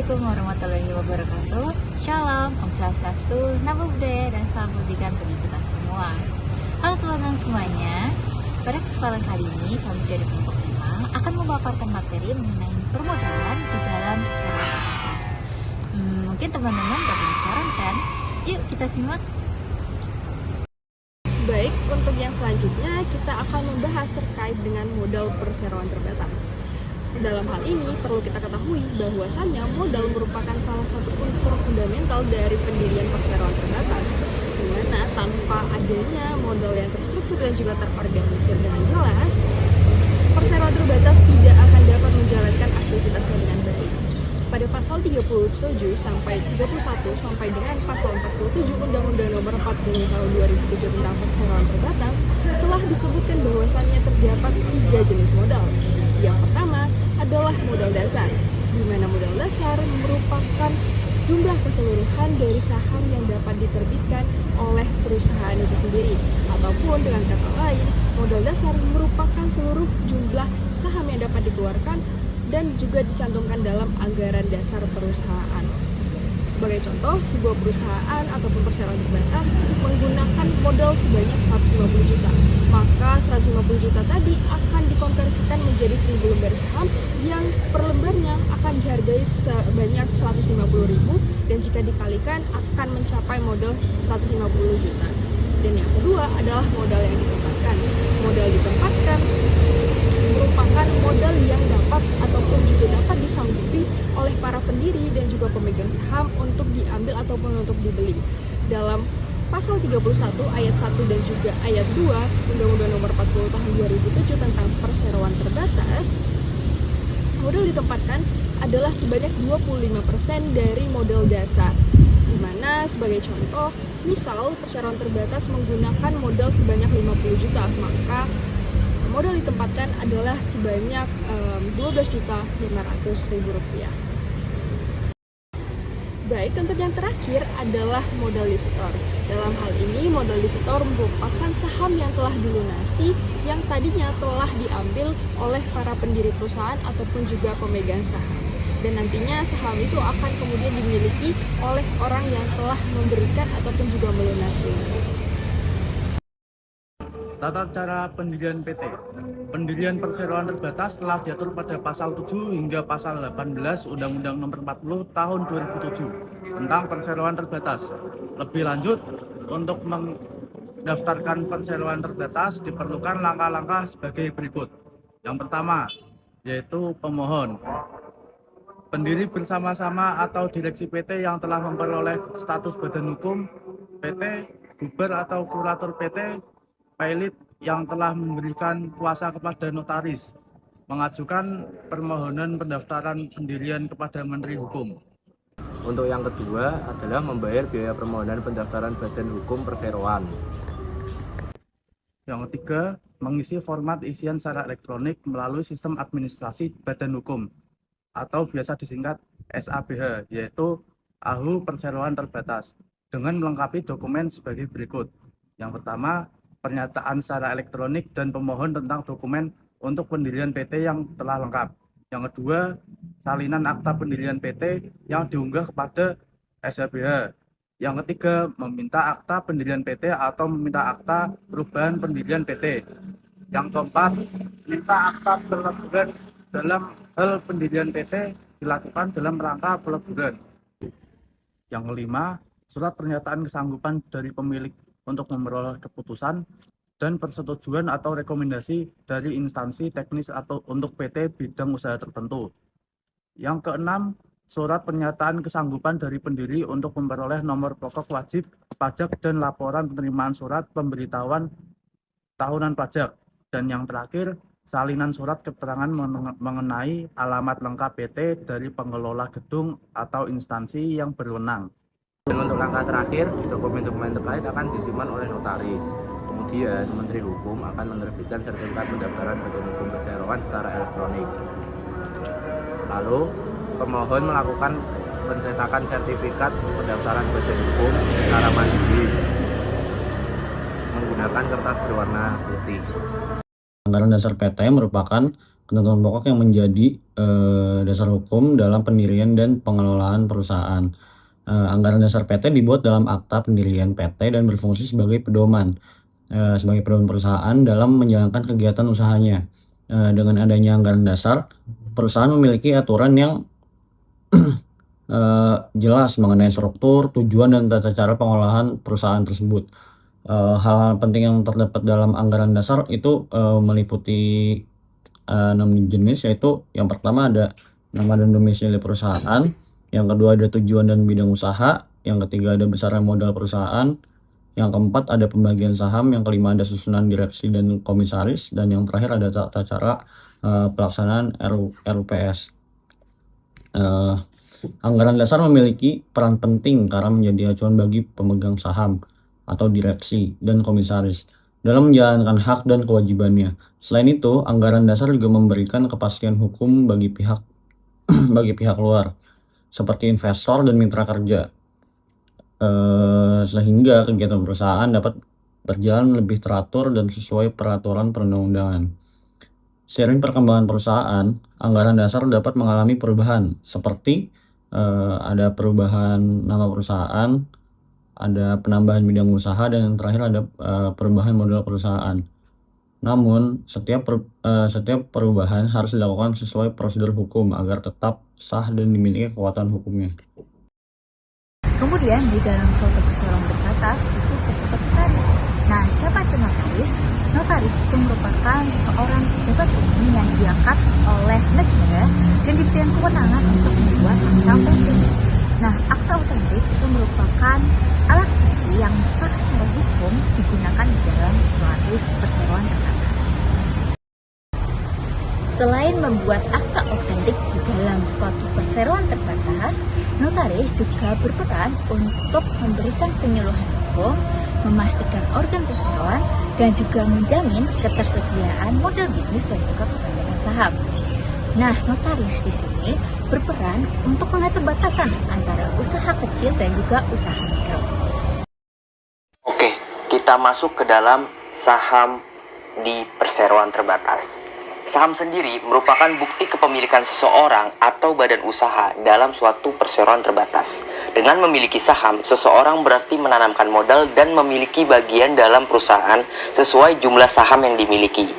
Assalamualaikum warahmatullahi wabarakatuh. Shalom, Om Swastiastu, Namo Buddhaya, dan salam pendidikan bagi kita semua. Halo teman-teman semuanya, pada kesempatan kali ini kami dari kelompok 5 akan memaparkan materi mengenai permodalan di dalam kesehatan terbatas. Mungkin teman-teman dapat disarankan, yuk kita simak. Baik, untuk yang selanjutnya kita akan membahas terkait dengan modal perseroan terbatas. Dalam hal ini perlu kita ketahui bahwasannya modal merupakan salah satu unsur fundamental dari pendirian perseroan terbatas, di mana tanpa adanya modal yang terstruktur dan juga terorganisir dengan jelas, perseroan terbatas tidak akan dapat menjalankan aktivitasnya dengan baik. Pada pasal 37 sampai 31 sampai dengan pasal 47 Undang-Undang Nomor 40 Tahun 2007 tentang perseroan terbatas telah disebutkan bahwasannya terdapat 3 jenis modal. Yang pertama adalah modal dasar, di mana modal dasar merupakan jumlah keseluruhan dari saham yang dapat diterbitkan oleh perusahaan itu sendiri, ataupun dengan kata lain, modal dasar merupakan seluruh jumlah saham yang dapat dikeluarkan dan juga dicantumkan dalam anggaran dasar perusahaan. Sebagai contoh, sebuah perusahaan ataupun perseroan terbatas menggunakan modal sebanyak 150 juta. Maka 150 juta tadi akan dikonversikan menjadi 1000 lembar saham yang per lembarnya akan dihargai sebanyak 150.000 dan jika dikalikan akan mencapai modal 150 juta. Dan yang kedua adalah modal yang ditempatkan. Modal ditempatkan merupakan modal yang dapat ataupun juga dapat disanggupi oleh para pendiri dan juga pemegang saham untuk diambil ataupun untuk dibeli. Dalam pasal 31 ayat 1 dan juga ayat 2 Undang-Undang Nomor 40 Tahun 2007 tentang perseroan terbatas, modal ditempatkan adalah sebanyak 25% dari modal dasar. Di mana sebagai contoh, misal perseroan terbatas menggunakan modal sebanyak 50 juta, maka modal ditempatkan adalah sebanyak 12.500.000 rupiah. Baik, untuk yang terakhir adalah modal disetor. Dalam hal ini, modal disetor merupakan saham yang telah dilunasi yang tadinya telah diambil oleh para pendiri perusahaan ataupun juga pemegang saham. Dan nantinya saham itu akan kemudian dimiliki oleh orang yang telah memberikan ataupun juga melunasi. Tata cara pendirian PT. Pendirian perseroan terbatas telah diatur pada pasal 7 hingga pasal 18 Undang-Undang Nomor 40 Tahun 2007 tentang perseroan terbatas. Lebih lanjut, untuk mendaftarkan perseroan terbatas diperlukan langkah-langkah sebagai berikut. Yang pertama, yaitu pemohon. Pendiri bersama-sama atau direksi PT yang telah memperoleh status badan hukum PT, buber atau kurator PT, pilot yang telah memberikan kuasa kepada notaris, mengajukan permohonan pendaftaran pendirian kepada Menteri Hukum. Untuk yang kedua adalah membayar biaya permohonan pendaftaran badan hukum perseroan. Yang ketiga, mengisi format isian secara elektronik melalui sistem administrasi badan hukum atau biasa disingkat SABH, yaitu AHU Perseroan Terbatas, dengan melengkapi dokumen sebagai berikut. Yang pertama, pernyataan secara elektronik dan pemohon tentang dokumen untuk pendirian PT yang telah lengkap. Yang kedua, salinan akta pendirian PT yang diunggah kepada SABH. Yang ketiga, meminta akta pendirian PT atau meminta akta perubahan pendirian PT. Yang keempat, minta akta peleburan dalam hal pendirian PT dilakukan dalam rangka peleburan. Yang kelima, surat pernyataan kesanggupan dari pemilik untuk memperoleh keputusan dan persetujuan atau rekomendasi dari instansi teknis atau untuk PT bidang usaha tertentu. Yang keenam, surat pernyataan kesanggupan dari pendiri untuk memperoleh nomor pokok wajib pajak dan laporan penerimaan surat pemberitahuan tahunan pajak. Dan yang terakhir, salinan surat keterangan mengenai alamat lengkap PT dari pengelola gedung atau instansi yang berwenang. Dan untuk langkah terakhir, dokumen-dokumen terkait akan disimpan oleh notaris. Kemudian, Menteri Hukum akan menerbitkan sertifikat pendaftaran badan hukum perseroan secara elektronik. Lalu, pemohon melakukan pencetakan sertifikat pendaftaran badan hukum secara mandiri menggunakan kertas berwarna putih. Anggaran dasar PT merupakan ketentuan pokok yang menjadi dasar hukum dalam pendirian dan pengelolaan perusahaan. Anggaran dasar PT dibuat dalam akta pendirian PT dan berfungsi sebagai pedoman perusahaan dalam menjalankan kegiatan usahanya. Dengan adanya anggaran dasar, perusahaan memiliki aturan yang jelas mengenai struktur, tujuan, dan tata cara pengolahan perusahaan tersebut. Hal penting yang terdapat dalam anggaran dasar itu meliputi 6 jenis, yaitu yang pertama ada nama dan domisili perusahaan, yang kedua ada tujuan dan bidang usaha, yang ketiga ada besaran modal perusahaan, yang keempat ada pembagian saham, yang kelima ada susunan direksi dan komisaris, dan yang terakhir ada tata cara pelaksanaan RUPS. Anggaran dasar memiliki peran penting karena menjadi acuan bagi pemegang saham atau direksi dan komisaris dalam menjalankan hak dan kewajibannya. Selain itu, anggaran dasar juga memberikan kepastian hukum bagi pihak luar seperti investor dan mitra kerja, sehingga kegiatan perusahaan dapat berjalan lebih teratur dan sesuai peraturan perundang-undangan. Seiring perkembangan perusahaan, anggaran dasar dapat mengalami perubahan seperti ada perubahan nama perusahaan, ada penambahan bidang usaha, dan yang terakhir ada perubahan model perusahaan. Namun, setiap perubahan harus dilakukan sesuai prosedur hukum agar tetap sah dan dimiliki kekuatan hukumnya. Kemudian di dalam suatu perseroan terbatas itu terdapat notaris. Nah, siapa itu notaris? Notaris itu merupakan seorang pejabat umum yang diangkat oleh negara dan diberikan kewenangan untuk membuat akta otentik. Nah, akta otentik itu merupakan alat bukti yang sah secara hukum digunakan di dalam suatu perseroan terbatas. Selain membuat akta otentik di dalam suatu perseroan terbatas, notaris juga berperan untuk memberikan penyuluhan hukum, memastikan organ perseroan, dan juga menjamin ketersediaan modal bisnis dan juga kepemilikan saham. Nah, notaris di sini berperan untuk mengatur batasan antara usaha kecil dan juga usaha mikro. Oke, kita masuk ke dalam saham di perseroan terbatas. Saham sendiri merupakan bukti kepemilikan seseorang atau badan usaha dalam suatu perseroan terbatas. Dengan memiliki saham, seseorang berarti menanamkan modal dan memiliki bagian dalam perusahaan sesuai jumlah saham yang dimiliki.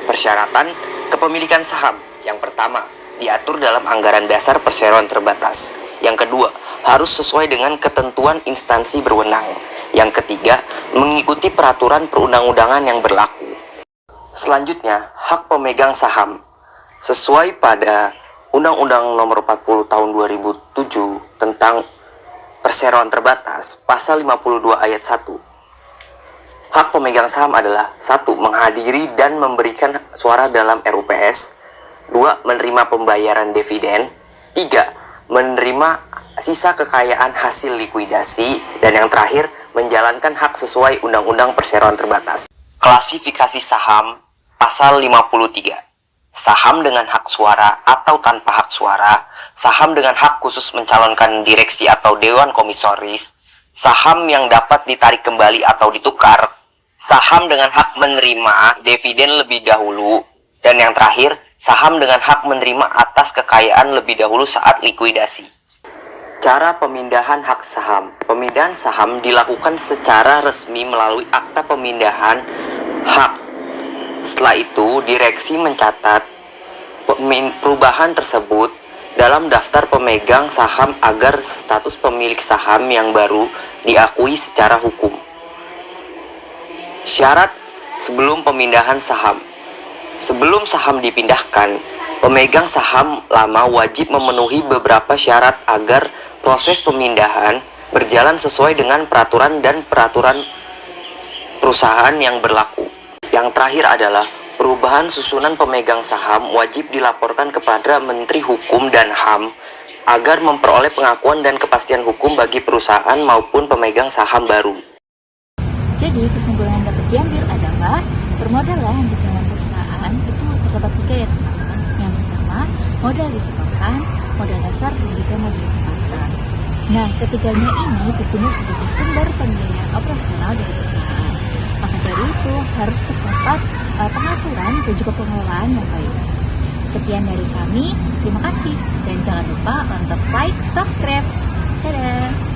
Persyaratan kepemilikan saham: yang pertama, diatur dalam anggaran dasar perseroan terbatas. Yang kedua, harus sesuai dengan ketentuan instansi berwenang. Yang ketiga, mengikuti peraturan perundang-undangan yang berlaku. Selanjutnya, hak pemegang saham. Sesuai pada Undang-Undang Nomor 40 Tahun 2007 tentang Perseroan Terbatas, Pasal 52 Ayat 1. Hak pemegang saham adalah 1. Menghadiri dan memberikan suara dalam RUPS. 2. Menerima pembayaran dividen. 3. Menerima sisa kekayaan hasil likuidasi. Dan yang terakhir, menjalankan hak sesuai Undang-Undang Perseroan Terbatas. Klasifikasi saham Pasal 53. Saham dengan hak suara atau tanpa hak suara, saham dengan hak khusus mencalonkan direksi atau dewan komisaris, saham yang dapat ditarik kembali atau ditukar, saham dengan hak menerima dividen lebih dahulu, dan yang terakhir, saham dengan hak menerima atas kekayaan lebih dahulu saat likuidasi. Cara pemindahan hak saham. Pemindahan saham dilakukan secara resmi melalui akta pemindahan hak. Setelah itu, direksi mencatat perubahan tersebut dalam daftar pemegang saham agar status pemilik saham yang baru diakui secara hukum. Syarat sebelum pemindahan saham. Sebelum saham dipindahkan, pemegang saham lama wajib memenuhi beberapa syarat agar proses pemindahan berjalan sesuai dengan peraturan dan peraturan perusahaan yang berlaku. Yang terakhir adalah perubahan susunan pemegang saham wajib dilaporkan kepada Menteri Hukum dan HAM agar memperoleh pengakuan dan kepastian hukum bagi perusahaan maupun pemegang saham baru. Jadi kesimpulan yang dapat diambil adalah permodalan di dalam perusahaan itu terdapat 3 ya teman-teman. Yang pertama, modal disetorkan, modal dasar, dan juga modal perbankan. Nah, ketiganya ini berguna sebagai sumber pembiayaan operasional dari perusahaan. Maka dari itu harus terdapat pengaturan dan juga pengelolaan yang baik. Sekian dari kami, terima kasih. Dan jangan lupa untuk like, subscribe. Dadah!